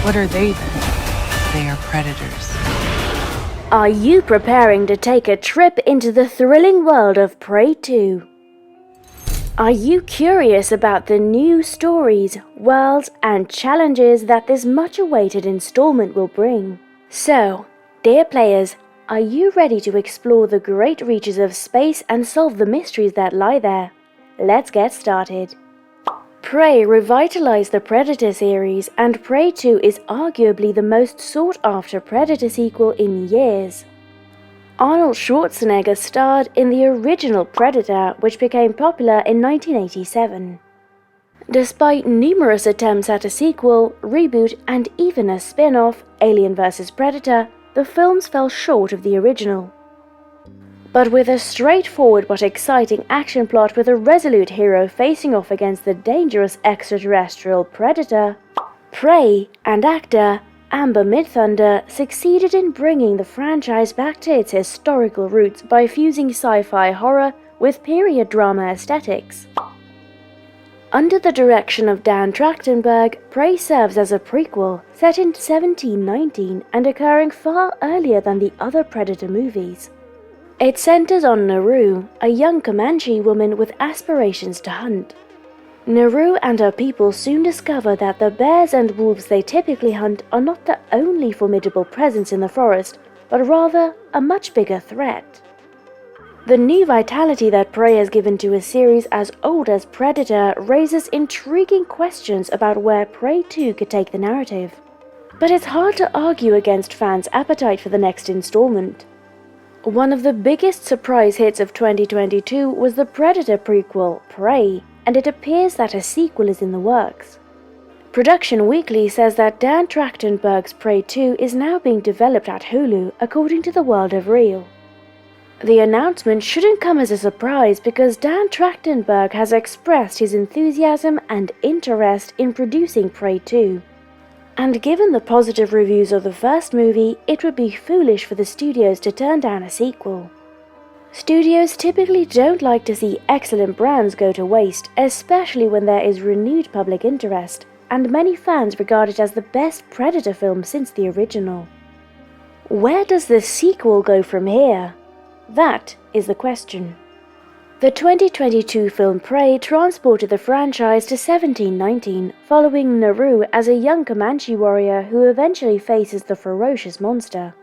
What are they then? They are predators. Are you preparing to take a trip into the thrilling world of Prey 2? Are you curious about the new stories, worlds, and challenges that this much-awaited installment will bring? So, dear players, are you ready to explore the great reaches of space and solve the mysteries that lie there? Let's get started. Prey revitalized the Predator series, and Prey 2 is arguably the most sought-after Predator sequel in years. Arnold Schwarzenegger starred in the original Predator, which became popular in 1987. Despite numerous attempts at a sequel, reboot, and even a spin-off, Alien vs. Predator, the films fell short of the original. But with a straightforward but exciting action plot with a resolute hero facing off against the dangerous extraterrestrial Predator, Prey and actor Amber Midthunder succeeded in bringing the franchise back to its historical roots by fusing sci-fi horror with period drama aesthetics. Under the direction of Dan Trachtenberg, Prey serves as a prequel set in 1719 and occurring far earlier than the other Predator movies. It centers on Naru, a young Comanche woman with aspirations to hunt. Naru and her people soon discover that the bears and wolves they typically hunt are not the only formidable presence in the forest, but rather a much bigger threat. The new vitality that Prey has given to a series as old as Predator raises intriguing questions about where Prey 2 could take the narrative. But it's hard to argue against fans' appetite for the next installment. One of the biggest surprise hits of 2022 was the Predator prequel, Prey, and it appears that a sequel is in the works. Production Weekly says that Dan Trachtenberg's Prey 2 is now being developed at Hulu, according to the World of Real. The announcement shouldn't come as a surprise because Dan Trachtenberg has expressed his enthusiasm and interest in producing Prey 2. And given the positive reviews of the first movie, it would be foolish for the studios to turn down a sequel. Studios typically don't like to see excellent brands go to waste, especially when there is renewed public interest, and many fans regard it as the best Predator film since the original. Where does the sequel go from here? That is the question. The 2022 film Prey transported the franchise to 1719, following Naru as a young Comanche warrior who eventually faces the ferocious monster.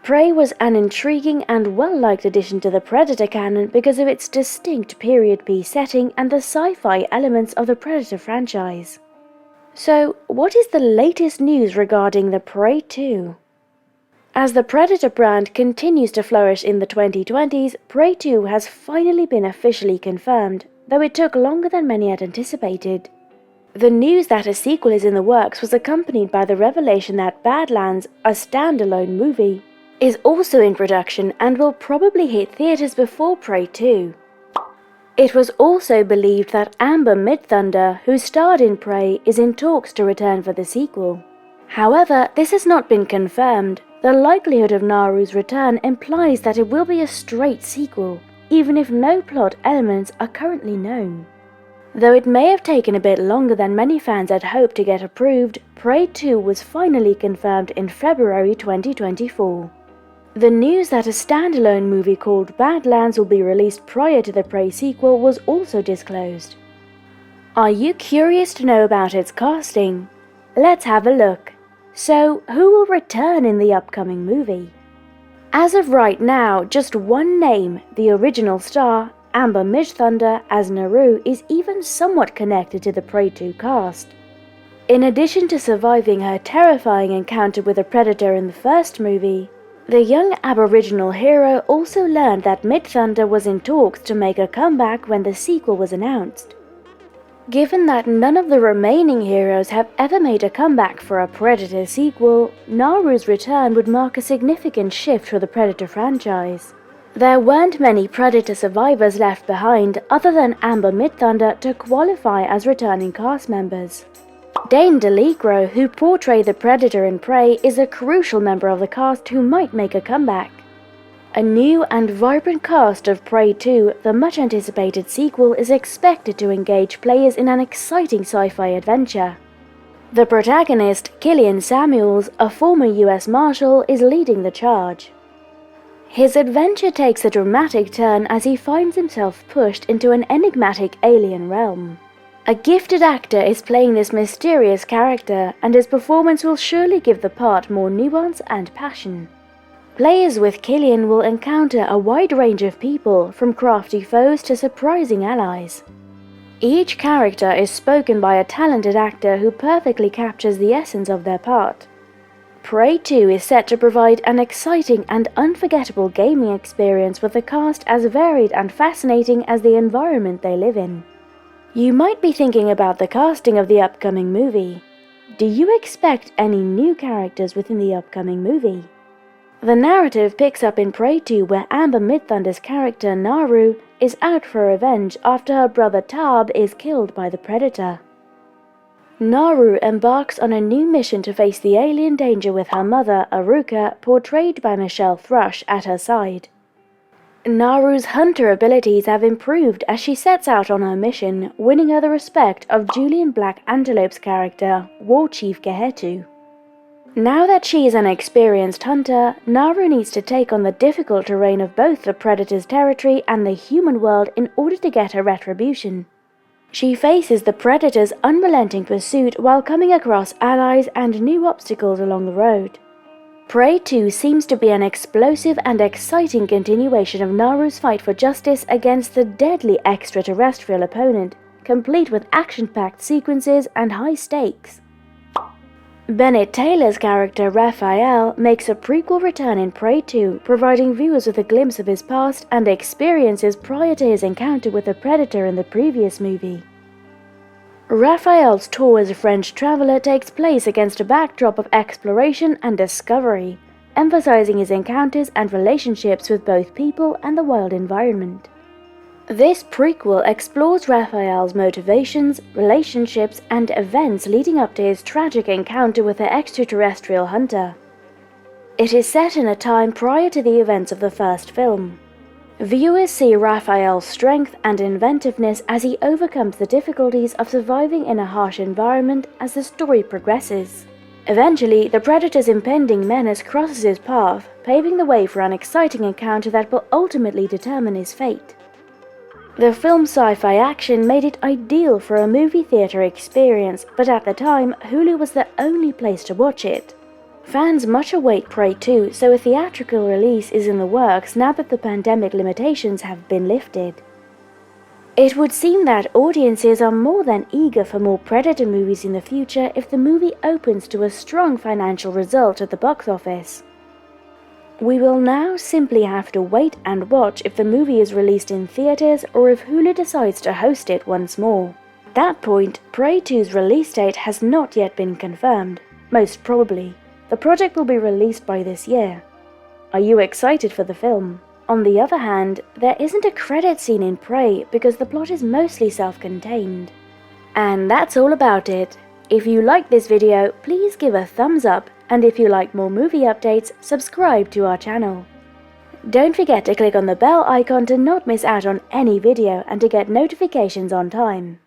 Prey was an intriguing and well-liked addition to the Predator canon because of its distinct period piece setting and the sci-fi elements of the Predator franchise. So, what is the latest news regarding the Prey 2? As the Predator brand continues to flourish in the 2020s, Prey 2 has finally been officially confirmed, though it took longer than many had anticipated. The news that a sequel is in the works was accompanied by the revelation that Badlands, a standalone movie, is also in production and will probably hit theaters before Prey 2. It was also believed that Amber Midthunder, who starred in Prey, is in talks to return for the sequel. However, this has not been confirmed. The likelihood of Naru's return implies that it will be a straight sequel, even if no plot elements are currently known. Though it may have taken a bit longer than many fans had hoped to get approved, Prey 2 was finally confirmed in February 2024. The news that a standalone movie called Badlands will be released prior to the Prey sequel was also disclosed. Are you curious to know about its casting? Let's have a look. So, who will return in the upcoming movie? As of right now, just one name, the original star, Amber Midthunder as Naru, is even somewhat connected to the Prey 2 cast. In addition to surviving her terrifying encounter with a predator in the first movie, the young Aboriginal hero also learned that Midthunder was in talks to make a comeback when the sequel was announced. Given that none of the remaining heroes have ever made a comeback for a Predator sequel, Naru's return would mark a significant shift for the Predator franchise. There weren't many Predator survivors left behind other than Amber Midthunder to qualify as returning cast members. Dane DeLigro, who portrayed the Predator in Prey, is a crucial member of the cast who might make a comeback. A new and vibrant cast of Prey 2, the much-anticipated sequel, is expected to engage players in an exciting sci-fi adventure. The protagonist, Killian Samuels, a former US Marshal, is leading the charge. His adventure takes a dramatic turn as he finds himself pushed into an enigmatic alien realm. A gifted actor is playing this mysterious character, and his performance will surely give the part more nuance and passion. Players with Killian will encounter a wide range of people, from crafty foes to surprising allies. Each character is spoken by a talented actor who perfectly captures the essence of their part. Prey 2 is set to provide an exciting and unforgettable gaming experience with a cast as varied and fascinating as the environment they live in. You might be thinking about the casting of the upcoming movie. Do you expect any new characters within the upcoming movie? The narrative picks up in Prey 2, where Amber Midthunder's character Naru is out for revenge after her brother Tab is killed by the Predator. Naru embarks on a new mission to face the alien danger with her mother, Aruka, portrayed by Michelle Thrush, at her side. Naru's hunter abilities have improved as she sets out on her mission, winning her the respect of Julian Black Antelope's character, War Chief Gehetu. Now that she is an experienced hunter, Naru needs to take on the difficult terrain of both the Predator's territory and the human world in order to get her retribution. She faces the Predator's unrelenting pursuit while coming across allies and new obstacles along the road. Prey 2 seems to be an explosive and exciting continuation of Naru's fight for justice against the deadly extraterrestrial opponent, complete with action-packed sequences and high stakes. Bennett Taylor's character Raphael makes a prequel return in Prey 2, providing viewers with a glimpse of his past and experiences prior to his encounter with the Predator in the previous movie. Raphael's tour as a French traveler takes place against a backdrop of exploration and discovery, emphasizing his encounters and relationships with both people and the wild environment. This prequel explores Raphael's motivations, relationships, and events leading up to his tragic encounter with the extraterrestrial hunter. It is set in a time prior to the events of the first film. Viewers see Raphael's strength and inventiveness as he overcomes the difficulties of surviving in a harsh environment as the story progresses. Eventually, the Predator's impending menace crosses his path, paving the way for an exciting encounter that will ultimately determine his fate. The film's sci-fi action made it ideal for a movie theater experience, but at the time, Hulu was the only place to watch it. Fans much await Prey 2, so a theatrical release is in the works now that the pandemic limitations have been lifted. It would seem that audiences are more than eager for more Predator movies in the future if the movie opens to a strong financial result at the box office. We will now simply have to wait and watch if the movie is released in theaters or if Hulu decides to host it once more. At that point, Prey 2's release date has not yet been confirmed. Most probably, the project will be released by this year. Are you excited for the film? On the other hand, there isn't a credit scene in Prey because the plot is mostly self-contained. And that's all about it. If you liked this video, please give a thumbs up, and if you like more movie updates, subscribe to our channel. Don't forget to click on the bell icon to not miss out on any video and to get notifications on time.